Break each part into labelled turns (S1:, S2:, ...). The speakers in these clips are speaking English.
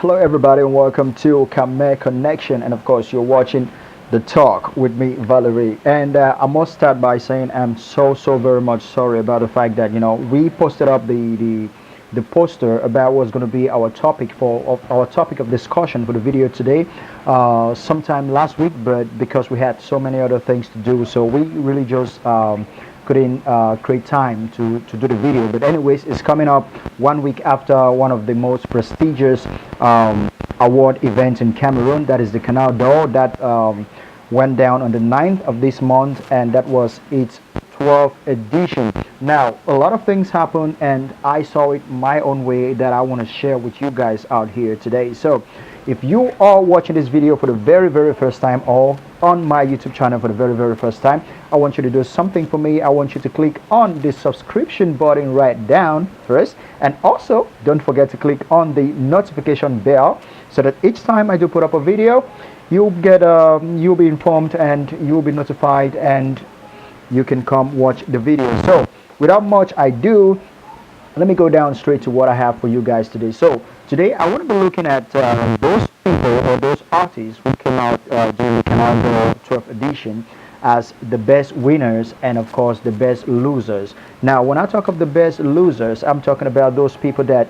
S1: Hello, everybody, and welcome to Kamer Connection. And of course, you're watching the talk with me, Valerie. And I must start by saying I'm so very much sorry about the fact that we posted up the poster about what's going to be our topic our topic of discussion for the video today, sometime last week, but because we had so many other things to do, so we really just couldn't create time to do the video. But anyways, it's coming up 1 week after one of the most prestigious award events in Cameroon, that is the Canal that went down on the 9th of this month, and that was its 12th edition. Now, a lot of things happened, and I saw it my own way that I want to share with you guys out here today. So if you are watching this video for the very first time, or on my YouTube channel for the very first time, I want you to do something for me. I want you to click on the subscription button right down first, and also don't forget to click on the notification bell so that each time I do put up a video, you'll be informed and you'll be notified, and you can come watch the video. So without much ado, let me go down straight to what I have for you guys today. So today I want to be looking at those people or those artists who came out during the Canal 12th edition as the best winners, and of course the best losers. Now, when I talk of the best losers, I'm talking about those people that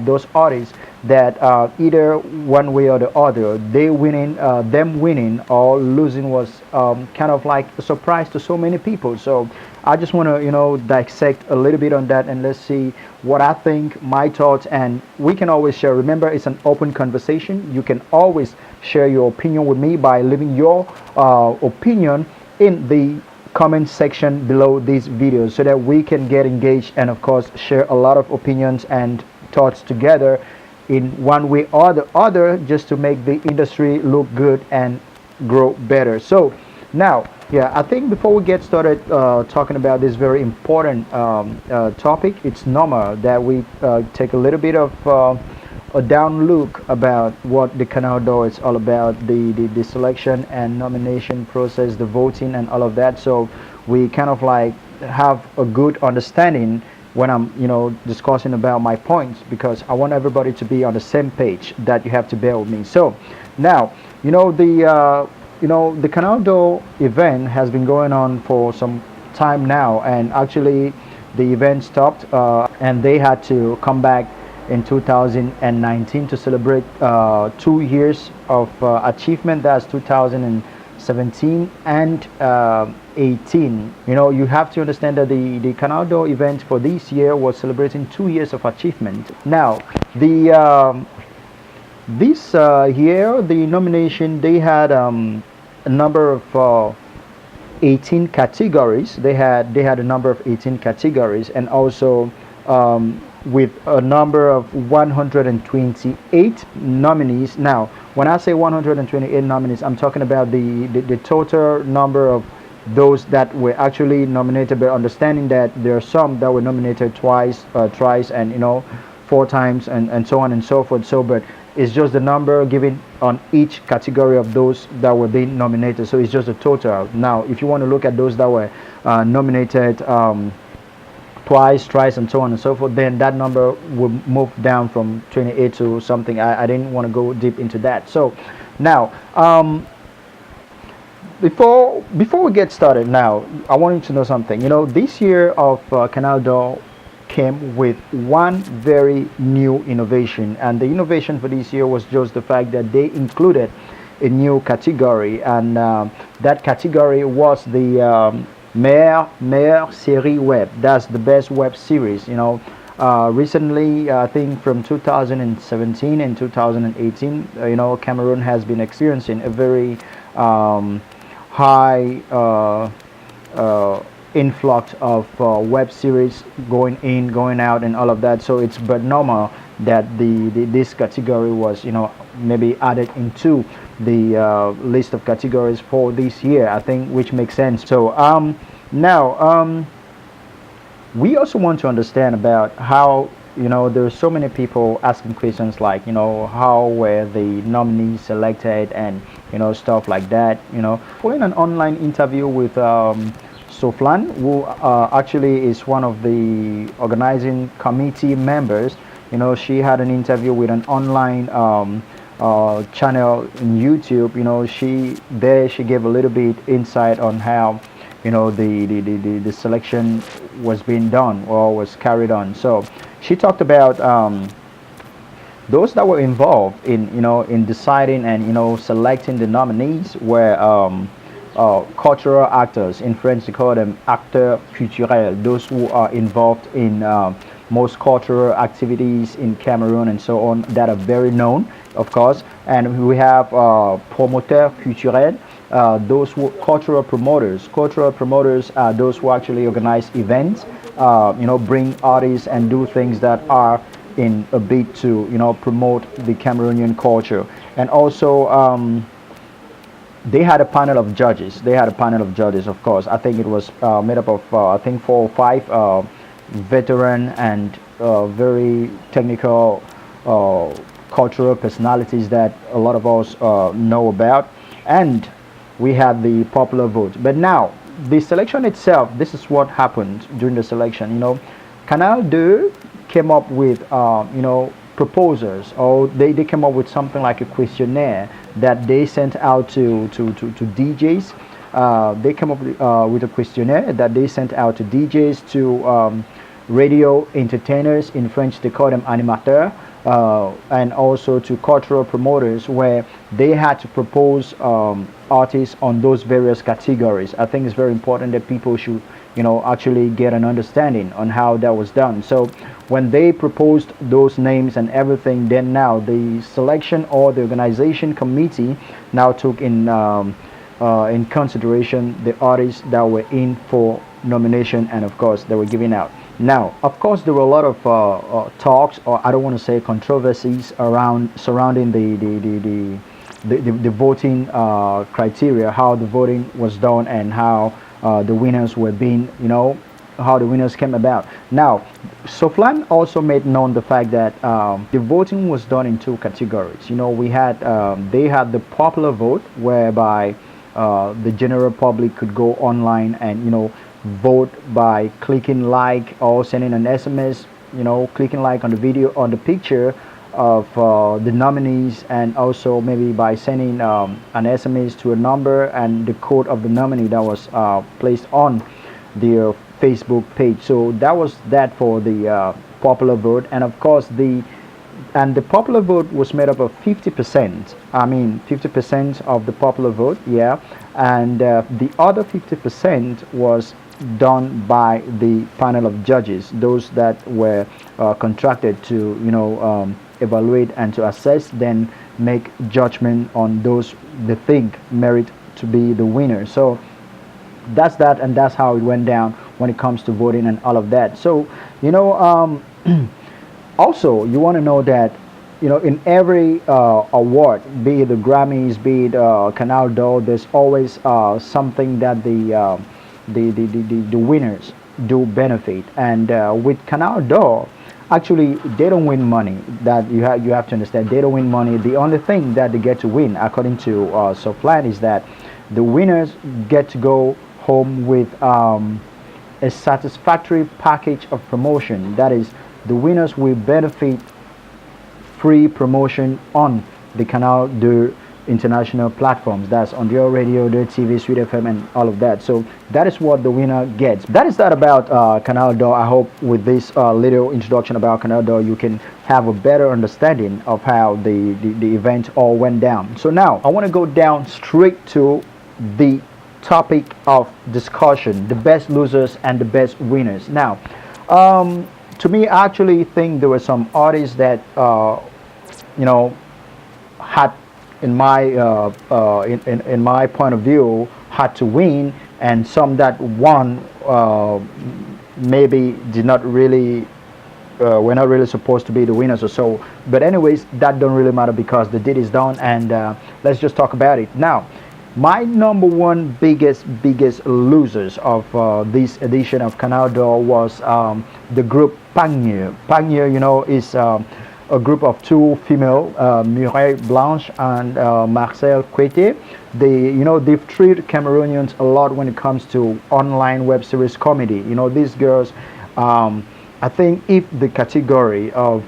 S1: those artists that either one way or the other, them winning or losing was kind of like a surprise to so many people. So I just want to dissect a little bit on that, and let's see what I think, my thoughts, and we can always share. Remember, it's an open conversation. You can always share your opinion with me by leaving your opinion in the comment section below these videos, so that we can get engaged and of course share a lot of opinions and thoughts together in one way or the other, just to make the industry look good and grow better. So now, yeah, I think before we get started talking about this very important topic, it's normal that we take a little bit of a down look about what the Canal is all about, the selection and nomination process, the voting and all of that, so we kind of like have a good understanding when I'm discussing about my points, because I want everybody to be on the same page. That you have to bear with me. So now the Canal event has been going on for some time now, and actually the event stopped and they had to come back in 2019 to celebrate 2 years of achievement. That's 2017 and 18. You have to understand that the Canal event for this year was celebrating 2 years of achievement. Now, this year, the nomination, they had a number of 18 categories. They had a number of 18 categories, and also with a number of 128 nominees. Now, when I say 128 nominees, I'm talking about the total number of those that were actually nominated, but understanding that there are some that were nominated twice, thrice, and 4 times, and so on and so forth. So, but it's just the number given on each category of those that were being nominated. So it's just a total. Now, if you want to look at those that were nominated twice, thrice, and so on and so forth, then that number will move down from 28 to something. I didn't want to go deep into that. So now, before we get started, now I want you to know something. This year of Canal came with one very new innovation, and the innovation for this year was just the fact that they included a new category, and that category was the meilleure série web. That's the best web series. Recently, I think from 2017 and 2018, Cameroon has been experiencing a very high influx of web series going in, going out, and all of that. So it's but normal that this category was maybe added into the list of categories for this year, I think, which makes sense. So now we also want to understand about how there are so many people asking questions like how were the nominees selected, and stuff like that. Following an online interview with Soflan, who actually is one of the organizing committee members, She had an interview with an online channel in YouTube. She gave a little bit insight on how the selection was being done or was carried on. So she talked about those that were involved in in deciding and selecting the nominees were cultural actors. In French they call them acteurs culturels, those who are involved in most cultural activities in Cameroon and so on, that are very known, of course. And we have promoteurs culturels, those who cultural promoters. Cultural promoters are those who actually organize events, bring artists and do things that are in a bid to promote the Cameroonian culture. And also they had a panel of judges. They had a panel of judges, of course. I think it was made up of I think 4 or 5 veteran and very technical cultural personalities that a lot of us know about. And we had the popular vote. But now the selection itself, this is what happened during the selection. Canal 2 came up with proposals, or they came up with something like a questionnaire that they sent out to DJs. They came up with a questionnaire that they sent out to DJs, to radio entertainers. In French they call them animateurs, and also to cultural promoters, where they had to propose artists on those various categories. I think it's very important that people should actually get an understanding on how that was done. So when they proposed those names and everything, then now the selection or the organization committee now took in consideration the artists that were in for nomination, and of course they were given out. Now, of course, there were a lot of talks, or I don't want to say controversies, surrounding the voting criteria, how the voting was done, and how the winners were being, how the winners came about. Now, Soflan also made known the fact that the voting was done in 2 categories. We had they had the popular vote, whereby the general public could go online and vote by clicking like or sending an SMS, clicking like on the video, on the picture of the nominees, and also maybe by sending an SMS to a number and the code of the nominee that was placed on their Facebook page. So that was that for the popular vote. And of course the popular vote was made up of 50%. I mean 50% of the popular vote, yeah. And the other 50% was done by the panel of judges, those that were contracted to evaluate and to assess, then make judgment on those they think merit to be the winner. So that's that, and that's how it went down when it comes to voting and all of that. So also you want to know that in every award, be it the Grammys, be it Canal d'Or, there's always something that the winners do benefit. And with Canal d'Or, actually they don't win money. That you have to understand, they don't win money. The only thing that they get to win, according to Soflan, is that the winners get to go home with a satisfactory package of promotion. That is, the winners will benefit free promotion on the Canal de international platforms. That's on your radio, their TV, Sweet FM, and all of that. So that is what the winner gets. That is that about Canal d'Or. I hope with this little introduction about Canal d'Or, you can have a better understanding of how the event all went down. So now I want to go down straight to the topic of discussion: the best losers and the best winners. Now, to me, I actually think there were some artists that had, in my point of view, had to win, and some that won maybe did not really were not really supposed to be the winners or so. But anyways, that don't really matter because the deed is done, and let's just talk about it now. My number one biggest losers of this edition of Canal d'Or was the group Pagnier. Pagnier, is a group of 2 female, Mireille Blanche and Marcel Quete. They've treated Cameroonians a lot when it comes to online web series comedy. These girls I think if the category of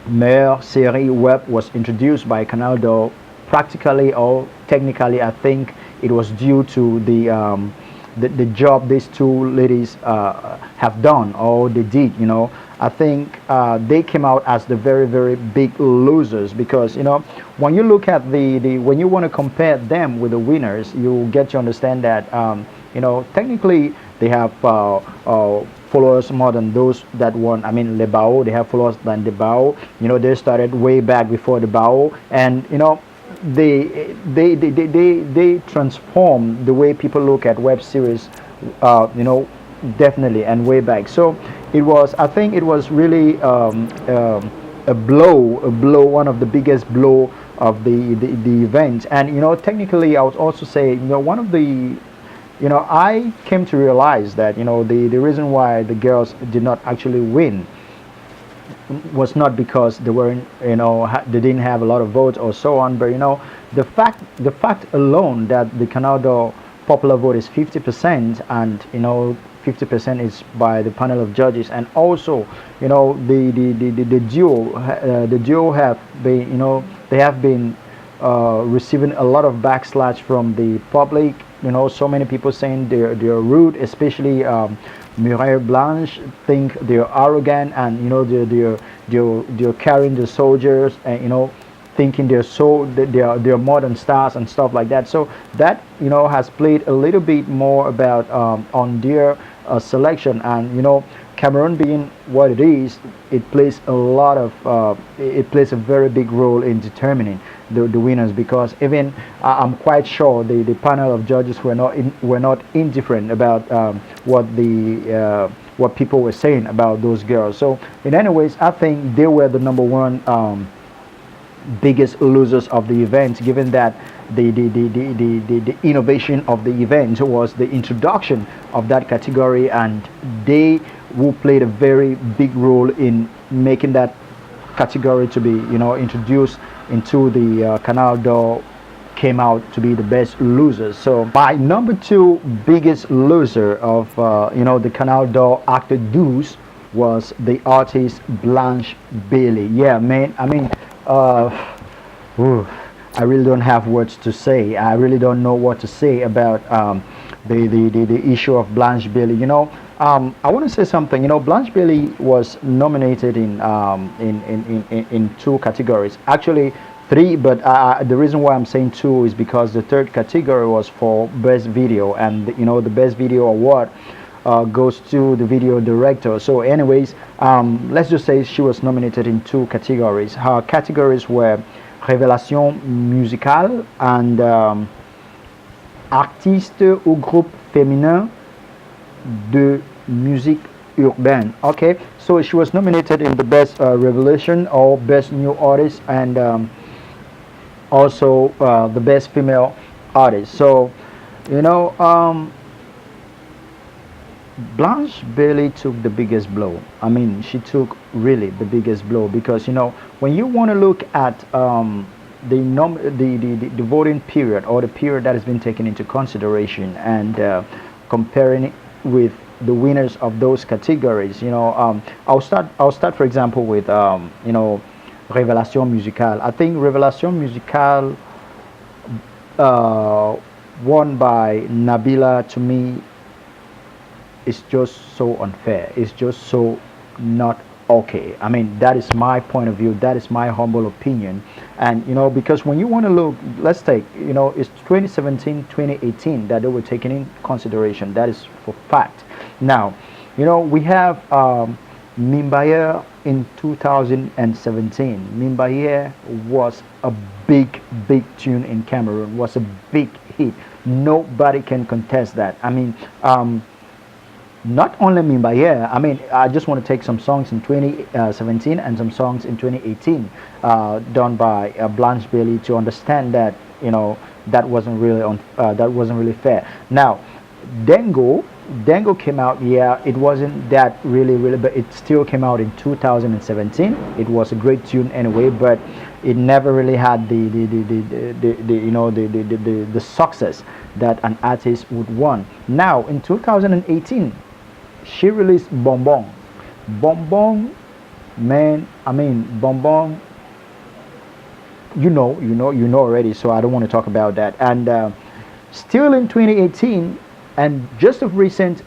S1: meilleure série web was introduced by Canal, though practically or technically, I think it was due to the job these two ladies have done or they did. I think they came out as the very very big losers because when you look at the when you want to compare them with the winners, you get to understand that technically they have followers more than those that won. I mean, Le Bao, they have followers than the Bao. They started way back before the Bao, and they transform the way people look at web series. Definitely, and way back. So I think it was really a blow, one of the biggest blow of the event. And technically, I would also say one of the I came to realize that the reason why the girls did not actually win was not because they weren't they didn't have a lot of votes or so on, but the fact alone that the Canada popular vote is 50%, and 50% is by the panel of judges, and also the duo have been they have been receiving a lot of backslash from the public. So many people saying they're rude, especially Mireille Blanche think they're arrogant, and they're carrying the soldiers, and thinking they're modern stars and stuff like that. So that has played a little bit more about on their selection. And Cameroon being what it is, it plays a very big role in determining the winners, because even I'm quite sure the panel of judges were not indifferent about what people were saying about those girls. So in any ways, I think they were the number one biggest losers of the event, given that the innovation of the event was the introduction of that category, and they who played a very big role in making that category to be introduced into the Canal d'Or came out to be the best losers. So my number two biggest loser of the Canal d'Or Acte 12 was the artist Blanche Bailey. Yeah, man. I mean, I really don't have words to say. I really don't know what to say about the issue of Blanche Bailey. I want to say something. Blanche Bailey was nominated in two categories. Actually, three, but the reason why I'm saying two is because the third category was for best video, and the best video award goes to the video director. So anyways, let's just say she was nominated in two categories. Her categories were révélation musicale and artiste ou groupe féminin de musique urbaine. Okay, so she was nominated in the best revelation or best new artist, and also the best female artist. So Blanche Bailey took the biggest blow. I mean, she took really the biggest blow, because when you want to look at the voting period, or the period that has been taken into consideration, and comparing it with the winners of those categories, I'll start for example with Révélation musicale. I think Révélation musicale won by Nabila, to me, is just so unfair. It's just so not okay. I mean, that is my point of view. That is my humble opinion. And because when you want to look, let's take it's 2017, 2018 that they were taken in consideration. That is for fact. Now we have Mimbayer in 2017. Mimbayer was a big tune in Cameroon, was a big hit. Nobody can contest that. I mean, not only Mimbayer, I mean, I just want to take some songs in 2017 and some songs in 2018 done by Blanche Bailey to understand that that wasn't really fair. Now, Dango came out. Yeah, it wasn't that really, but it still came out in 2017. It was a great tune anyway, but it never really had the success that an artist would want. Now in 2018, she released Bonbon. Bonbon, man. I mean, Bonbon. You know already. So I don't want to talk about that. And still in 2018, and just of recent,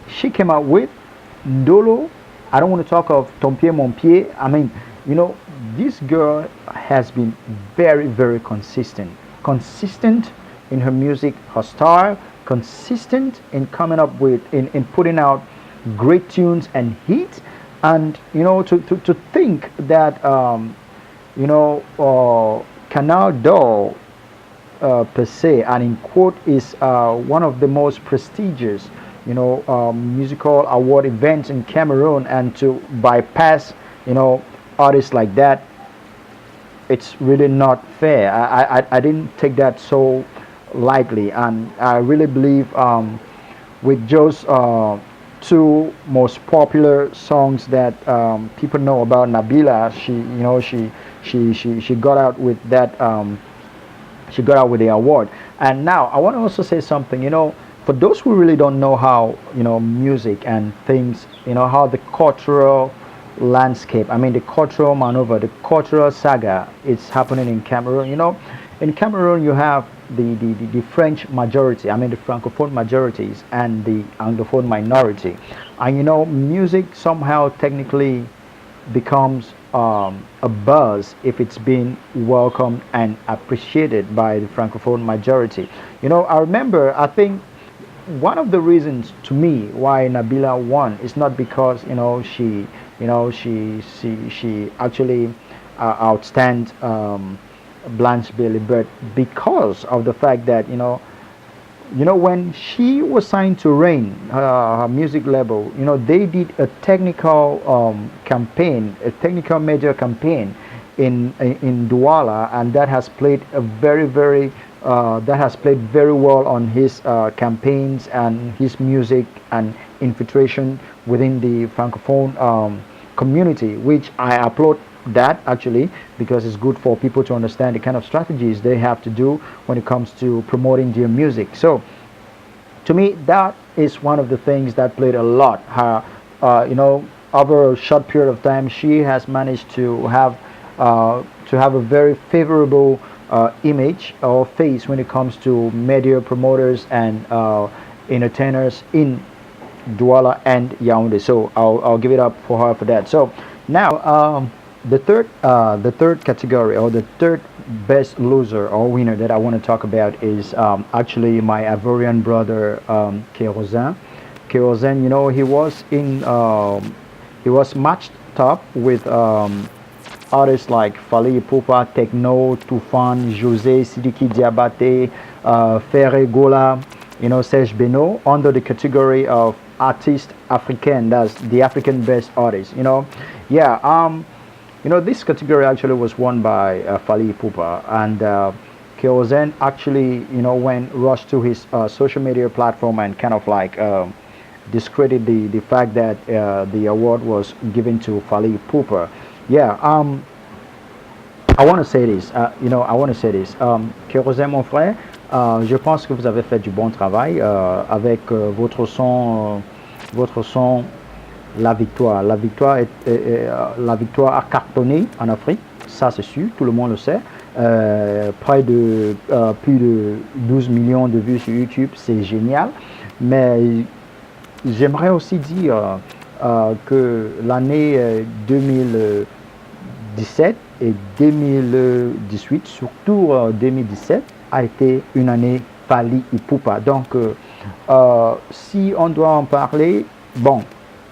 S1: she came out with Ndolo. I don't want to talk of Ton Pied Mon Pied. I mean, you know, this girl has been very, very consistent in her music, her style, consistent in coming up with, in putting out great tunes and hits. And to think that Canal d'Or per se, and in quote, is one of the most prestigious, musical award events in Cameroon, and to bypass, artists like that, it's really not fair. I didn't take that so lightly, and I really believe with just two most popular songs that people know about Nabila, she got out with that. She got out with the award. And now I want to also say something. For those who really don't know how music and things, how the cultural landscape, I mean the cultural maneuver, the cultural saga is happening in Cameroon. In Cameroon you have the French majority, I mean the Francophone majorities, and the Anglophone minority. And music somehow technically becomes a buzz if it's been welcomed and appreciated by the Francophone majority. I remember, I think one of the reasons to me why Nabila won is not because she actually outstands Blanche Bailey, but because of the fact that when she was signed to Rain, her music label, they did a technical campaign, a technical major campaign in Douala, and that has played a very well on his campaigns and his music and infiltration within the Francophone community, which I applaud that actually, because it's good for people to understand the kind of strategies they have to do when it comes to promoting their music. So to me, that is one of the things that played a lot. Her, over a short period of time, she has managed to have a very favorable image or face when it comes to media promoters and entertainers in Douala and Yaoundé. So I'll give it up for her for that. So now the third category, or the third best loser or winner that I want to talk about is actually my Ivorian brother, Kerosene. Kerosene, he was matched up with artists like Fali Ipupa, Techno, Tufan, Jose, Sidiki Diabate, Ferre Gola, Serge Beno, under the category of artist African. That's the African best artist. Yeah. This category actually was won by Fali Ipupa, and Kerosene actually, went rushed to his social media platform and kind of like discredit the fact that the award was given to Fali Ipupa. Yeah. I want to say this. I want to say this. Kerosene, mon frère, je pense que vous avez fait du bon travail avec votre son. La victoire. La victoire a cartonné en Afrique, ça c'est sûr, tout le monde le sait. Près de plus de 12 millions de vues sur YouTube, c'est génial. Mais j'aimerais aussi dire que l'année 2017 et 2018, surtout 2017, a été une année Fali Ipupa. Donc, si on doit en parler, bon,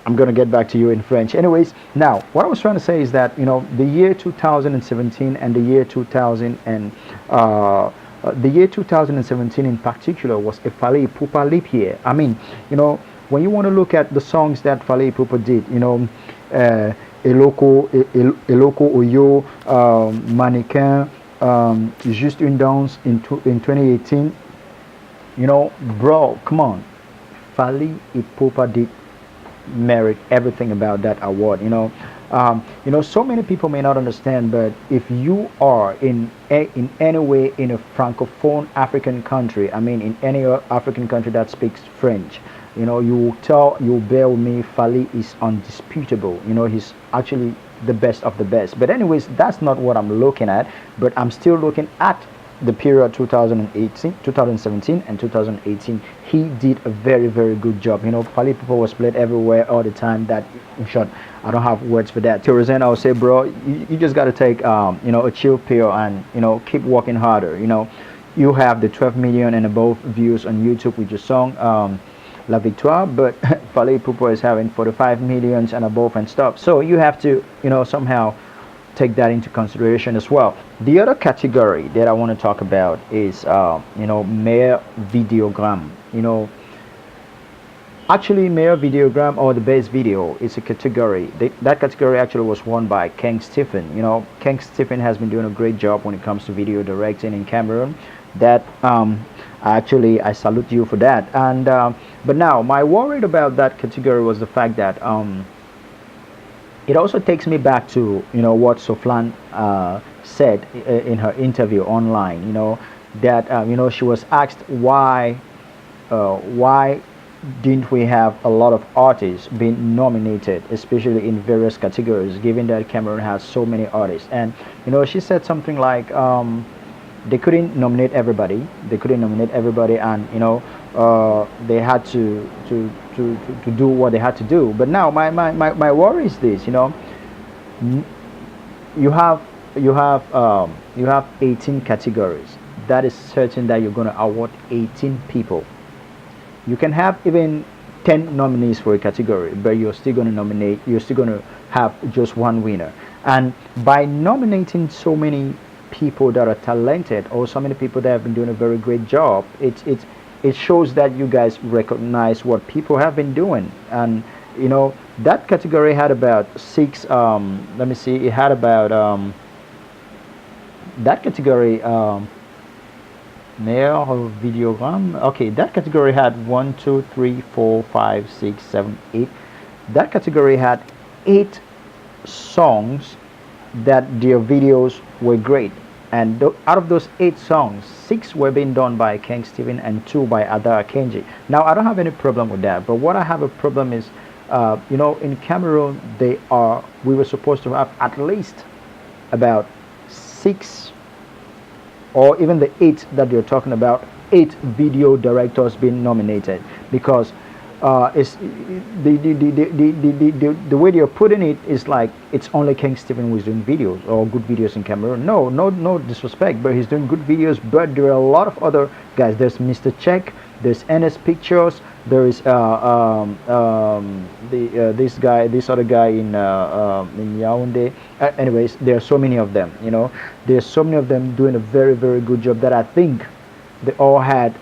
S1: I'm going to get back to you in French. Anyways, now, what I was trying to say is that, the year 2017 and the year 2017 in particular was a Fali Ipupa leap year. I mean, when you want to look at the songs that Fali Ipupa did, Eloko Oyo, Mannequin, Juste une danse in 2018, bro, come on. Fali Ipupa did merit everything about that award. So many people may not understand, but if you are in any way in a francophone African country, I mean in any African country that speaks French, you'll bear with me, Fali is undisputable. He's actually the best of the best. But anyways, that's not what I'm looking at. But I'm still looking at the period 2018, 2017, and 2018. He did a very, very good job. Fali people was played everywhere all the time. That, in short, I don't have words for that. To Roseanne, I'll say, bro, you just got to take a chill pill and keep working harder. You have the 12 million and above views on YouTube with your song. La Victoire, but Fali Pupo is having 45 millions and above and stuff. So you have to, somehow take that into consideration as well. The other category that I want to talk about is, Mayor Videogram. Actually, Mayor Videogram or the best video is a category. That category actually was won by King Stephen. King Stephen has been doing a great job when it comes to video directing in Cameroon. That actually, I salute you for that. And but now my worry about that category was the fact that it also takes me back to what Soflan said in her interview online. That she was asked why didn't we have a lot of artists being nominated, especially in various categories, given that Cameroon has so many artists. And she said something like, they couldn't nominate everybody. And they had to do what they had to do. But now my worry is this. You have 18 categories. That is certain that you're going to award 18 people. You can have even 10 nominees for a category, but you're still going to have just one winner. And by nominating so many people that are talented, or so many people that have been doing a very great job, it shows that you guys recognize what people have been doing. And that category had about 6, let me see, it had about that category, Mayor of Videogram. Okay, that category had 1, 2, 3, 4, 5, 6, 7, 8. That category had 8 songs that their videos were great. And out of those 8 songs, 6 were being done by King Stephen and 2 by Ada Akenji. Now, I don't have any problem with that. But what I have a problem is, in Cameroon, we were supposed to have at least about 6, or even the 8 that you're talking about, 8 video directors being nominated, because it's the way they're putting it is like it's only King Stephen who is doing videos or good videos in Cameroon. No disrespect, but he's doing good videos. But there are a lot of other guys. There's Mr. Check, there's NS Pictures, there is this other guy in Yaoundé. Anyways, there are so many of them. There's so many of them doing a very, very good job that I think they all had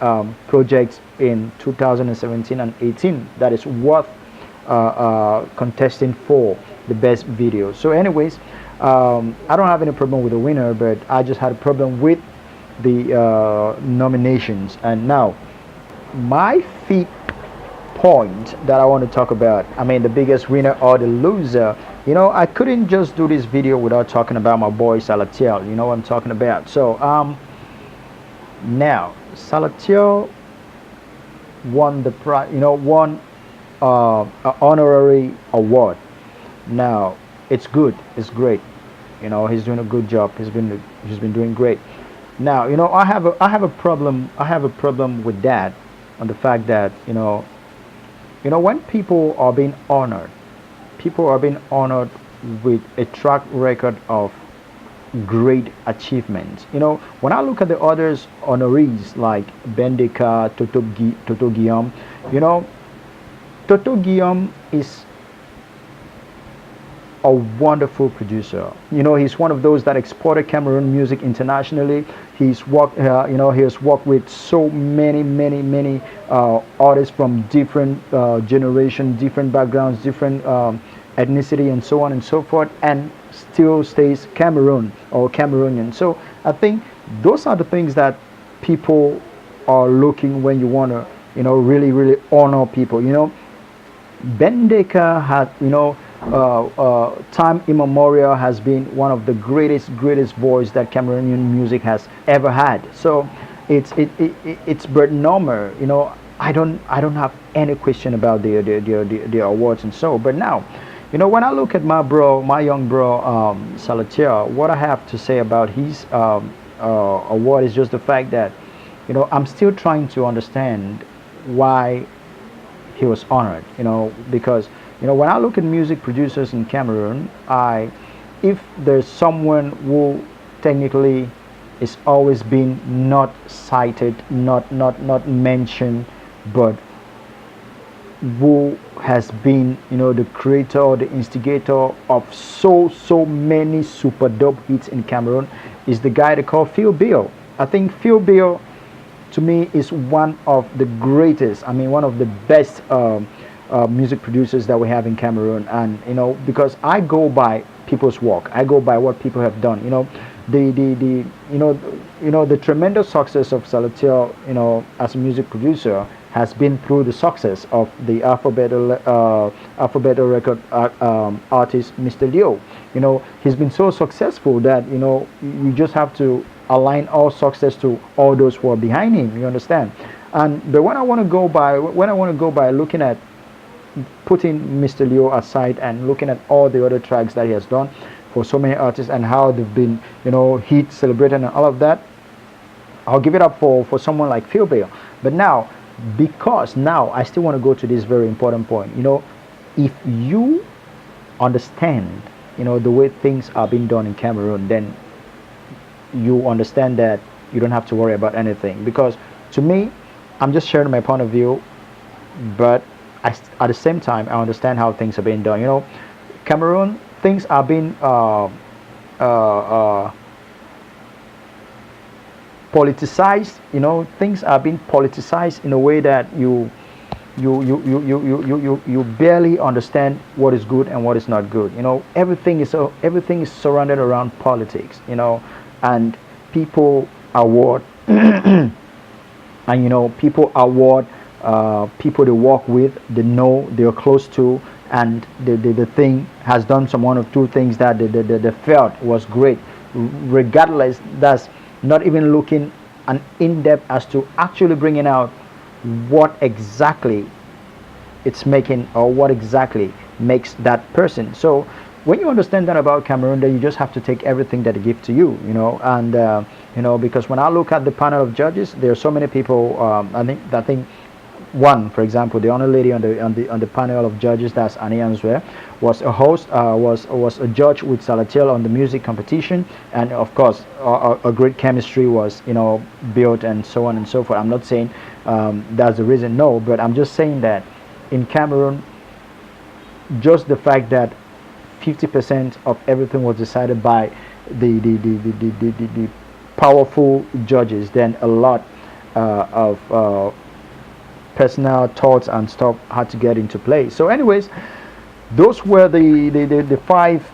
S1: projects in 2017 and 18 that is worth contesting for the best video. So anyways, I don't have any problem with the winner, but I just had a problem with the nominations. And now my fifth point that I want to talk about, the biggest winner or the loser, I couldn't just do this video without talking about my boy Salatiel. You know what I'm talking about. So now Salatiel won the prize, won an honorary award. Now it's good, it's great. He's doing a good job. He's been doing great. Now I have a problem with that, on the fact that when people are being honored with a track record of great achievements. When I look at the others honorees like Bendeka, Toto Guillaume, Toto Guillaume is a wonderful producer. He's one of those that exported Cameroon music internationally. He's worked, he has worked with so many artists from different generations, different backgrounds, different ethnicity, and so on and so forth, and still stays Cameroon or Cameroonian. So I think those are the things that people are looking when you want to, really honor people. Bendeka had, time immemorial has been one of the greatest voice that Cameroonian music has ever had. So it's Bert Normer. I don't have any question about the awards and so. But now, when I look at my bro, my young bro, Salatiel, what I have to say about his award is just the fact that, I'm still trying to understand why he was honored. Because when I look at music producers in Cameroon, I if there's someone who technically is always been not cited, not mentioned, but who has been, the creator or the instigator of so many super dope hits in Cameroon, is the guy they call Phil Bill. I think Phil Bill, to me, is one of the greatest. I mean, one of the best music producers that we have in Cameroon. And because I go by people's work, I go by what people have done. The the tremendous success of Salatiel, as a music producer, has been through the success of the alphabet record artist Mr. Leo. He's been so successful that you just have to align all success to all those who are behind him. You understand? And but when I want to go by looking at putting Mr. Leo aside and looking at all the other tracks that he has done for so many artists and how they've been, hit, celebrated, and all of that, I'll give it up for someone like Phil Bill. But now, because now I still want to go to this very important point. If you understand, the way things are being done in Cameroon, then you understand that you don't have to worry about anything. Because to me, I'm just sharing my point of view, but at the same time, I understand how things are being done. Cameroon, things are being politicized. Things are being politicized in a way that you barely understand what is good and what is not good. Everything is surrounded around politics. And people award and people award people they work with, they know, they're close to, and the thing has done some one or two things that they felt was great, regardless. That's not even looking an in-depth as to actually bringing out what exactly it's making or what exactly makes that person. So when you understand that about Cameroon, then you just have to take everything that they give to you, and because when I look at the panel of judges, there are so many people. I think one, for example, the only lady on the panel of judges, that's Annie Answer, was a host, was a judge with Salatiel on the music competition, and of course, a great chemistry was built, and so on and so forth. I'm not saying that's the reason, no, but I'm just saying that in Cameroon, just the fact that 50% of everything was decided by the powerful judges, then a lot of personal thoughts and stuff had to get into play. So anyways, those were the five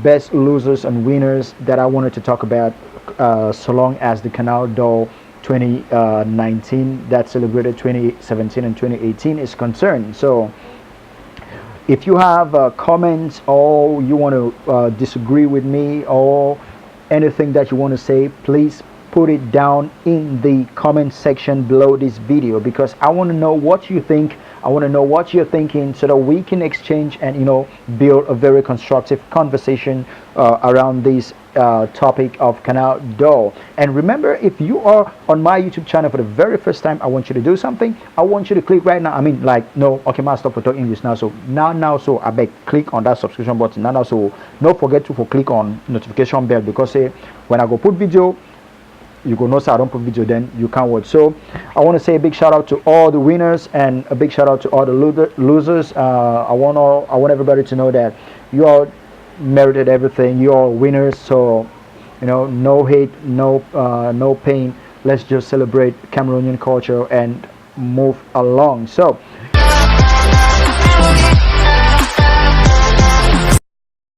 S1: best losers and winners that I wanted to talk about, so long as the Canal Doll 2019 that celebrated 2017 and 2018 is concerned. So if you have comments, or you want to disagree with me, or anything that you want to say, please put it down in the comment section below this video, because I want to know what you think. I want to know what you're thinking, so that we can exchange and build a very constructive conversation around this topic of Canal Doll. And remember, if you are on my YouTube channel for the very first time, I want you to do something. I want you to click right now. I mean, like, no, okay, man, stop for talk English now. So now, so I beg, click on that subscription button now. So don't forget to click on notification bell, because when I go put video, you go know, so I don't put video, then you can't watch. So I want to say a big shout out to all the winners and a big shout out to all the losers. I want everybody to know that you all merited everything. You are winners. So no hate, no pain. Let's just celebrate Cameroonian culture and move along. So